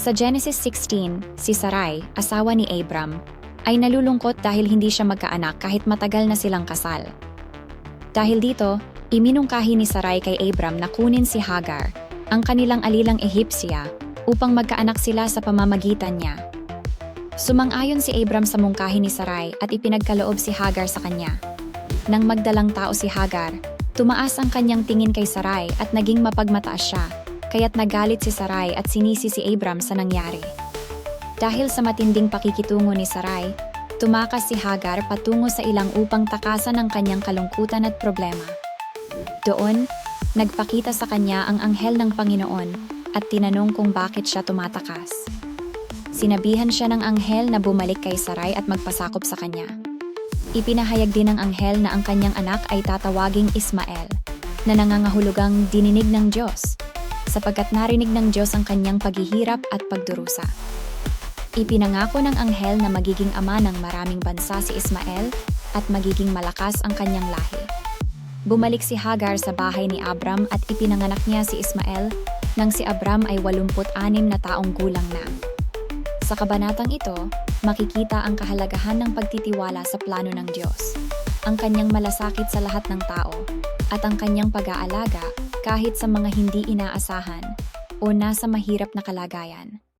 Sa Genesis 16, si Sarai, asawa ni Abram, ay nalulungkot dahil hindi siya magkaanak kahit matagal na silang kasal. Dahil dito, iminungkahi ni Sarai kay Abram na kunin si Hagar, ang kanilang alilang Ehipsya, upang magkaanak sila sa pamamagitan niya. Sumang-ayon si Abram sa mungkahi ni Sarai at ipinagkaloob si Hagar sa kanya. Nang magdalang tao si Hagar, tumaas ang kanyang tingin kay Sarai at naging mapagmataas siya, kaya't nagalit si Sarai at sinisi si Abram sa nangyari. Dahil sa matinding pakikitungo ni Sarai, tumakas si Hagar patungo sa ilang upang takasan ang kanyang kalungkutan at problema. Doon, nagpakita sa kanya ang anghel ng Panginoon at tinanong kung bakit siya tumatakas. Sinabihan siya ng anghel na bumalik kay Sarai at magpasakop sa kanya. Ipinahayag din ng anghel na ang kanyang anak ay tatawaging Ismael, na nangangahulugang dininig ng Diyos, sapagkat narinig ng Diyos ang kanyang paghihirap at pagdurusa. Ipinangako ng anghel na magiging ama ng maraming bansa si Ismael at magiging malakas ang kanyang lahi. Bumalik si Hagar sa bahay ni Abram at ipinanganak niya si Ismael nang si Abram ay 86 na taong gulang na. Sa kabanatang ito, makikita ang kahalagahan ng pagtitiwala sa plano ng Diyos, ang kanyang malasakit sa lahat ng tao, at ang kanyang pag-aalaga kahit sa mga hindi inaasahan o nasa mahirap na kalagayan.